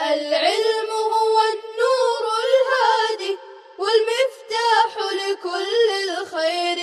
العلم هو النور الهادي والمفتاح لكل الخير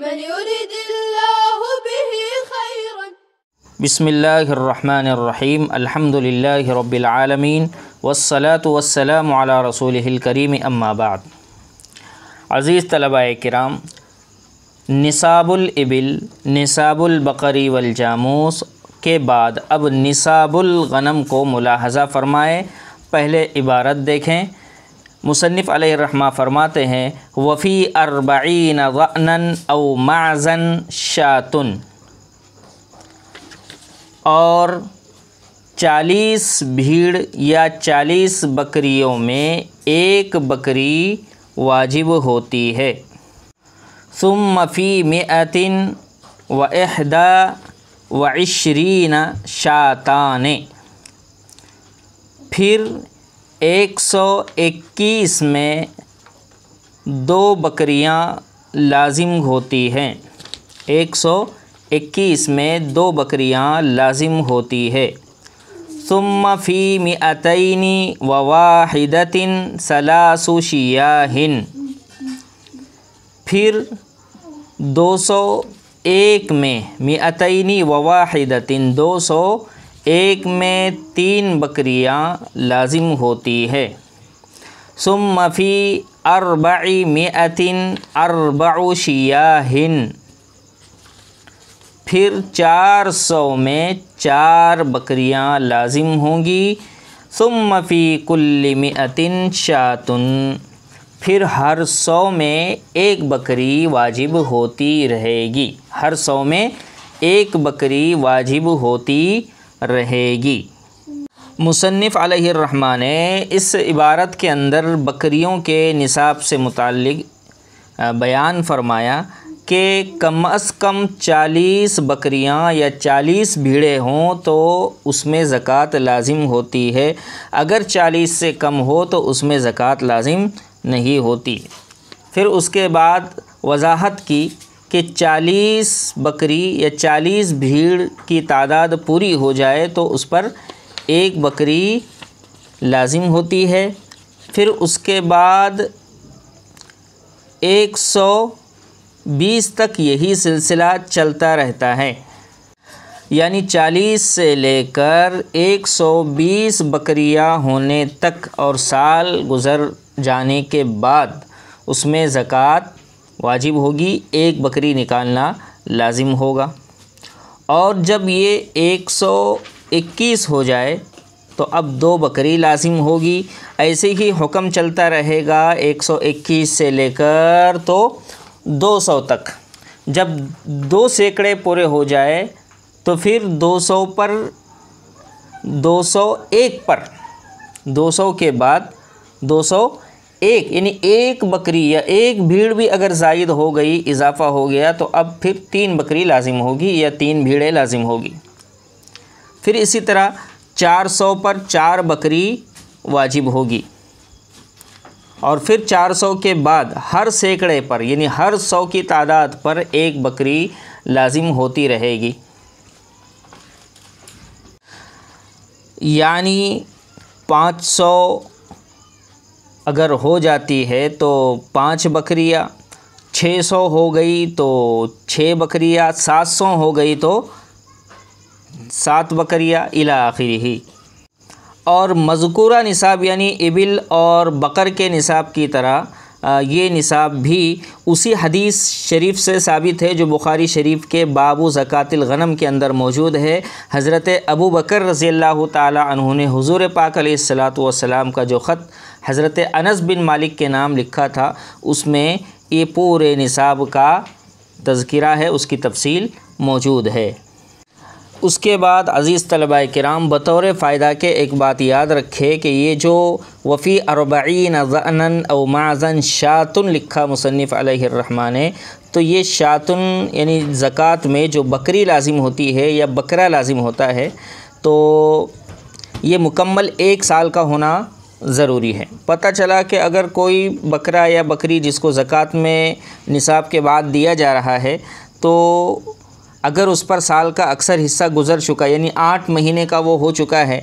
من يريد الله به خيرا. بسم اللہ الرحمن الرحیم. الحمد للہ رب العالمین والصلاة والسلام علی رسولہ الکریم. اما بعد. عزیز طلباء کرام، نصاب الابل، نصاب البقری والجاموس کے بعد اب نصاب الغنم کو ملاحظہ فرمائے. پہلے عبارت دیکھیں. مصنف علیہ الرحمہ فرماتے ہیں وفی 40 ضأنا او معزا شاتن، اور 40 بھیڑ یا 40 بکریوں میں ایک بکری واجب ہوتی ہے. ثم فی 121 شاتان، پھر 121 میں 2 بکریاں لازم ہوتی ہیں. 121 میں 2 بکریاں لازم ہوتی ہے. ثم فی 201 ثلاث شیاہ، پھر 201 میں 201 201 میں 3 بکریاں لازم ہوتی ہے. ثم فی 400 4 شیاہ، پھر 400 میں 4 بکریاں لازم ہوں گی. ثم فی کل 100 شاۃ، پھر ہر 100 میں ایک بکری واجب ہوتی رہے گی. ہر 100 میں ایک بکری واجب ہوتی رہے گی. مصنف علیہ الرحمہ نے اس عبارت کے اندر بکریوں کے نصاب سے متعلق بیان فرمایا کہ کم از کم 40 بکریاں یا 40 بھیڑیں ہوں تو اس میں زکوٰۃ لازم ہوتی ہے. اگر 40 سے کم ہو تو اس میں زکوٰۃ لازم نہیں ہوتی. پھر اس کے بعد وضاحت کی کہ 40 بکری یا 40 بھیڑ کی تعداد پوری ہو جائے تو اس پر ایک بکری لازم ہوتی ہے. پھر اس کے بعد 120 تک یہی سلسلہ چلتا رہتا ہے، یعنی 40 سے لے کر 120 بکریاں ہونے تک، اور سال گزر جانے کے بعد اس میں زکوٰۃ واجب ہوگی. ایک بکری نکالنا لازم ہوگا. اور جب یہ 121 ہو جائے تو اب 2 بکری لازم ہوگی. ایسے ہی حکم چلتا رہے گا 121 سے لے کر تو 200 تک. جب 2 سینکڑے پورے ہو جائے تو پھر 200 پر 201 پر 200 کے بعد 201، یعنی ایک بکری یا ایک بھیڑ بھی اگر زائد ہو گئی، اضافہ ہو گیا، تو اب پھر 3 بکری لازم ہوگی یا 3 بھیڑیں لازم ہوگی. پھر اسی طرح 400 پر 4 بکری واجب ہوگی. اور پھر 400 کے بعد ہر سینکڑے پر، یعنی ہر 100 کی تعداد پر ایک بکری لازم ہوتی رہے گی. یعنی 500 اگر ہو جاتی ہے تو 5 بکریاں، 600 ہو گئی تو 6 بکریاں، 700 ہو گئی تو 7 بکریاں الی آخرہ. اور مذکورہ نصاب یعنی ابل اور بقر کے نصاب کی طرح یہ نصاب بھی اسی حدیث شریف سے ثابت ہے جو بخاری شریف کے باب زکوٰۃ الغنم کے اندر موجود ہے. حضرت ابو بکر رضی اللہ تعالی عنہ نے حضور پاک علیہ الصلاۃ والسلام کا جو خط حضرت انس بن مالک کے نام لکھا تھا، اس میں یہ پورے نصاب کا تذکرہ ہے، اس کی تفصیل موجود ہے. اس کے بعد عزیز طلباء کرام، بطور فائدہ کے ایک بات یاد رکھے کہ یہ جو وفی 40 ضأنا او معزا شاتن لکھا مصنف علیہ الرحمہ نے، تو یہ شاتن یعنی زکوٰۃ میں جو بکری لازم ہوتی ہے یا بکرا لازم ہوتا ہے، تو یہ مکمل 1 سال کا ہونا ضروری ہے. پتہ چلا کہ اگر کوئی بکرا یا بکری جس کو زکوٰۃ میں نصاب کے بعد دیا جا رہا ہے، تو اگر اس پر سال کا اکثر حصہ گزر چکا، یعنی 8 مہینے کا وہ ہو چکا ہے،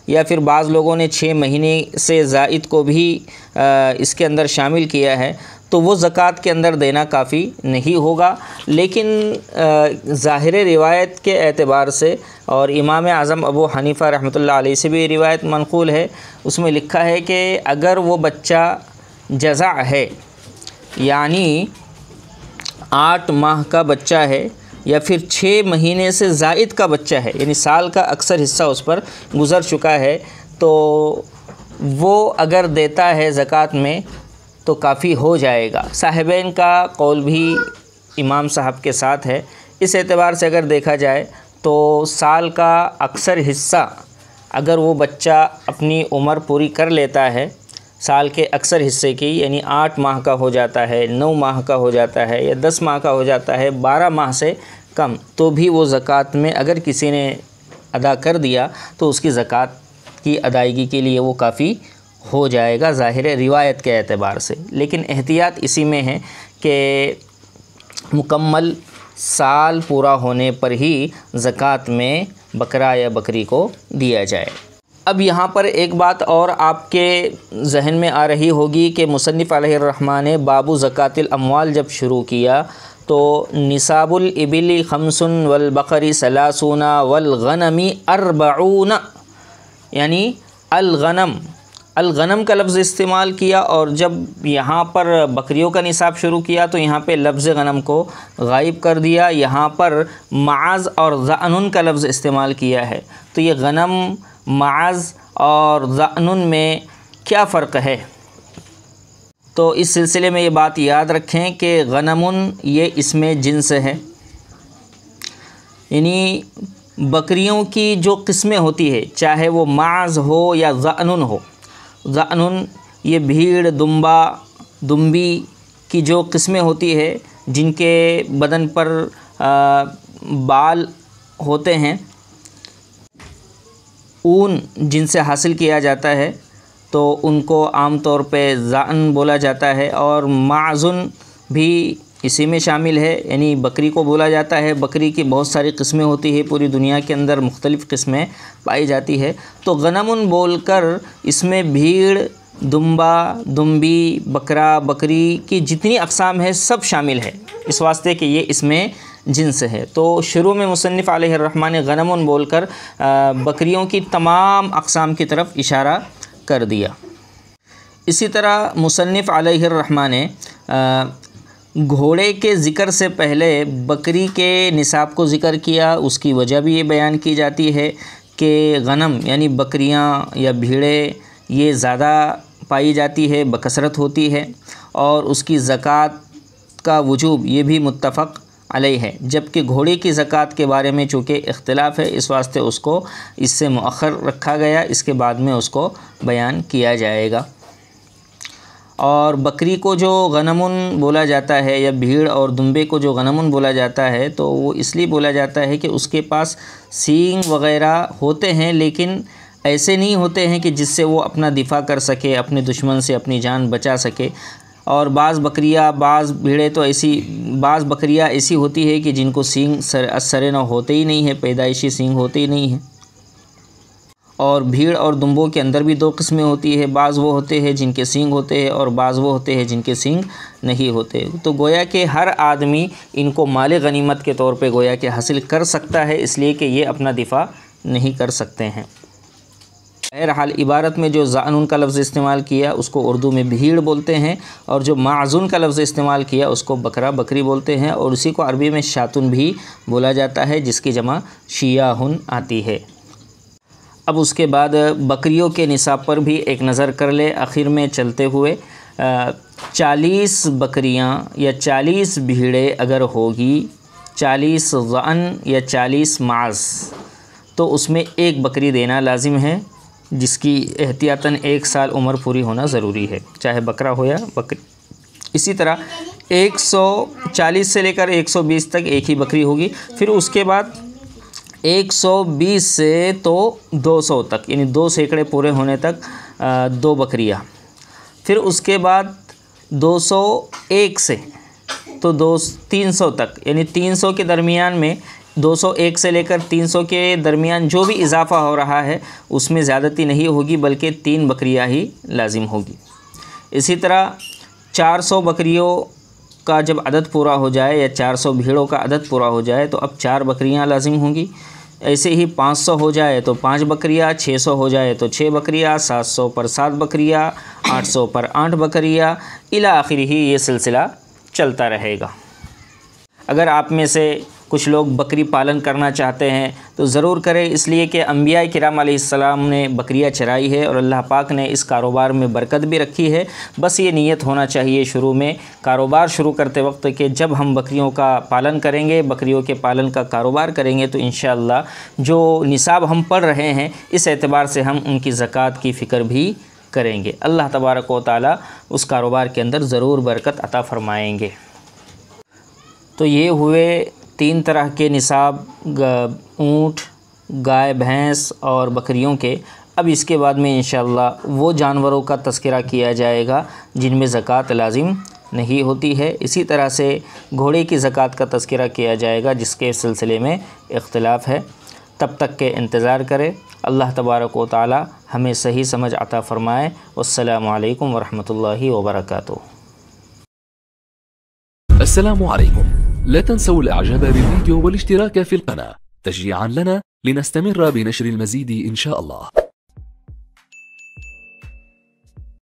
یا پھر بعض لوگوں نے 6 مہینے سے زائد کو بھی اس کے اندر شامل کیا ہے تو وہ زکوٰۃ کے اندر دینا کافی نہیں ہوگا۔ لیکن ظاہر روایت کے اعتبار سے اور امام اعظم ابو حنیفہ رحمۃ اللہ علیہ سے بھی روایت منقول ہے، اس میں لکھا ہے کہ اگر وہ بچہ جزع ہے یعنی 8 ماہ کا بچہ ہے یا پھر 6 مہینے سے زائد کا بچہ ہے، یعنی سال کا اکثر حصہ اس پر گزر چکا ہے، تو وہ اگر دیتا ہے زکوٰۃ میں تو کافی ہو جائے گا۔ صاحبین کا قول بھی امام صاحب کے ساتھ ہے۔ اس اعتبار سے اگر دیکھا جائے تو سال کا اکثر حصہ اگر وہ بچہ اپنی عمر پوری کر لیتا ہے، سال کے اکثر حصے کی، یعنی 8 ماہ کا ہو جاتا ہے، 9 ماہ کا ہو جاتا ہے یا 10 ماہ کا ہو جاتا ہے، 12 ماہ سے کم، تو بھی وہ زکوٰۃ میں اگر کسی نے ادا کر دیا تو اس کی زکوٰۃ کی ادائیگی کے لیے وہ کافی ہو جائے گا ظاہر روایت کے اعتبار سے۔ لیکن احتیاط اسی میں ہے کہ مکمل سال پورا ہونے پر ہی زکوٰۃ میں بکرا یا بکری کو دیا جائے۔ اب یہاں پر ایک بات اور آپ کے ذہن میں آ رہی ہوگی کہ مصنف علیہ الرحمٰ نے باب زکوٰۃ الاموال جب شروع کیا تو نصاب الابل 5 والبقر 30 والغنم 40، یعنی الغنم کا لفظ استعمال کیا، اور جب یہاں پر بکریوں کا نصاب شروع کیا تو یہاں پہ لفظ غنم کو غائب کر دیا، یہاں پر معاذ اور ذعنن کا لفظ استعمال کیا ہے۔ تو یہ غنم، معاذ اور ذعنن میں کیا فرق ہے؟ تو اس سلسلے میں یہ بات یاد رکھیں کہ غنمن یہ اسم جنس ہے، یعنی بکریوں کی جو قسمیں ہوتی ہے چاہے وہ معاذ ہو یا ذعنن ہو، ذعنن یہ بھیڑ، دمبی کی جو قسمیں ہوتی ہے جن کے بدن پر بال ہوتے ہیں، اون جن سے حاصل کیا جاتا ہے، تو ان کو عام طور پہ ذعن بولا جاتا ہے، اور معزن بھی اسی میں شامل ہے، یعنی بکری کو بولا جاتا ہے۔ بکری کی بہت ساری قسمیں ہوتی ہیں، پوری دنیا کے اندر مختلف قسمیں پائی جاتی ہے، تو غنمن بول کر اس میں بھیڑ، دمبی، بکرا، بکری کی جتنی اقسام ہے سب شامل ہے، اس واسطے کہ یہ اس میں جنس ہے۔ تو شروع میں مصنف علیہ الرحمٰ نے غنمن بول کر بکریوں کی تمام اقسام کی طرف اشارہ کر دیا۔ اسی طرح مصنف علیہ الرحمٰ نے گھوڑے کے ذکر سے پہلے بکری کے نصاب کو ذکر کیا۔ اس کی وجہ بھی یہ بیان کی جاتی ہے کہ غنم یعنی بکریاں یا بھیڑیں یہ زیادہ پائی جاتی ہے، بکثرت ہوتی ہے، اور اس کی زکوٰۃ کا وجوب یہ بھی متفق علیہ ہے، جبکہ گھوڑے کی زکوٰۃ کے بارے میں چونکہ اختلاف ہے اس واسطے اس کو اس سے مؤخر رکھا گیا، اس کے بعد میں اس کو بیان کیا جائے گا۔ اور بکری کو جو غنمن بولا جاتا ہے یا بھیڑ اور دمبے کو جو غنمن بولا جاتا ہے تو وہ اس لیے بولا جاتا ہے کہ اس کے پاس سینگ وغیرہ ہوتے ہیں، لیکن ایسے نہیں ہوتے ہیں کہ جس سے وہ اپنا دفاع کر سکے، اپنے دشمن سے اپنی جان بچا سکے۔ اور بعض بھیڑیں تو بعض بکریاں ایسی ہوتی ہے کہ جن کو سینگ سرے نہ ہوتے ہی نہیں ہیں، پیدائشی سینگ ہوتے ہی نہیں ہیں۔ اور بھیڑ اور دمبوں کے اندر بھی 2 قسمیں ہوتی ہے، بعض وہ ہوتے ہیں جن کے سینگ ہوتے ہیں اور بعض وہ ہوتے ہیں جن کے سینگ نہیں ہوتے۔ تو گویا کہ ہر آدمی ان کو مال غنیمت کے طور پہ گویا کہ حاصل کر سکتا ہے، اس لیے کہ یہ اپنا دفاع نہیں کر سکتے ہیں۔ بہرحال عبارت میں جو ذعنن کا لفظ استعمال کیا اس کو اردو میں بھیڑ بولتے ہیں، اور جو معزن کا لفظ استعمال کیا اس کو بکرا، بکری بولتے ہیں، اور اسی کو عربی میں شاتن بھی بولا جاتا ہے جس کی جمع شیاہن آتی ہے۔ اب اس کے بعد بکریوں کے نصاب پر بھی ایک نظر کر لے آخر میں چلتے ہوئے۔ 40 بکریاں یا 40 بھیڑیں اگر ہوگی، 40 ذعن یا 40 معز، تو اس میں ایک بکری دینا لازم ہے، جس کی احتیاطاً 1 سال عمر پوری ہونا ضروری ہے، چاہے بکرا ہو یا بکری۔ اسی طرح 140 سے لے کر 120 تک ایک ہی بکری ہوگی، پھر اس کے بعد 120 سے تو 200 تک، یعنی 2 سینکڑے پورے ہونے تک 2 بکریاں، پھر اس کے بعد 201 سے تو 300 تک، یعنی 300 کے درمیان میں 201 سے لے کر 300 کے درمیان جو بھی اضافہ ہو رہا ہے اس میں زیادتی نہیں ہوگی، بلکہ 3 بکریاں ہی لازم ہوگی۔ اسی طرح 400 بکریوں کا جب عدد پورا ہو جائے یا 400 بھیڑوں کا عدد پورا ہو جائے تو اب 4 بکریاں لازم ہوں گی۔ ایسے ہی 500 ہو جائے تو 5 بکریاں، 600 ہو جائے تو 6 بکریاں، 700 پر 7 بکریاں، 800 پر 8 بکریاں، الی آخر ہی یہ سلسلہ چلتا رہے گا۔ اگر آپ میں سے کچھ لوگ بکری پالن کرنا چاہتے ہیں تو ضرور کریں، اس لیے کہ انبیاء کرام علیہ السلام نے بکریاں چرائی ہے اور اللہ پاک نے اس کاروبار میں برکت بھی رکھی ہے۔ بس یہ نیت ہونا چاہیے شروع میں کاروبار شروع کرتے وقت کہ جب ہم بکریوں کا پالن کریں گے، بکریوں کے پالن کا کاروبار کریں گے تو انشاءاللہ جو نصاب ہم پڑھ رہے ہیں اس اعتبار سے ہم ان کی زکوٰۃ کی فکر بھی کریں گے۔ اللہ تبارک و تعالی اس کاروبار کے اندر ضرور برکت عطا فرمائیں گے۔ تو یہ ہوئے 3 طرح کے نصاب، اونٹ، گائے، بھینس اور بکریوں کے۔ اب اس کے بعد میں انشاءاللہ وہ جانوروں کا تذکرہ کیا جائے گا جن میں زکوٰۃ لازم نہیں ہوتی ہے۔ اسی طرح سے گھوڑے کی زکوٰۃ کا تذکرہ کیا جائے گا جس کے سلسلے میں اختلاف ہے۔ تب تک کے انتظار کرے۔ اللہ تبارک و تعالی ہمیں صحیح سمجھ عطا فرمائے۔ والسلام علیکم ورحمۃ اللہ وبرکاتہ۔ السلام عليكم. لا تنسوا الاعجاب بالفيديو والاشتراك في القناة تشجيعا لنا لنستمر بنشر المزيد إن شاء الله.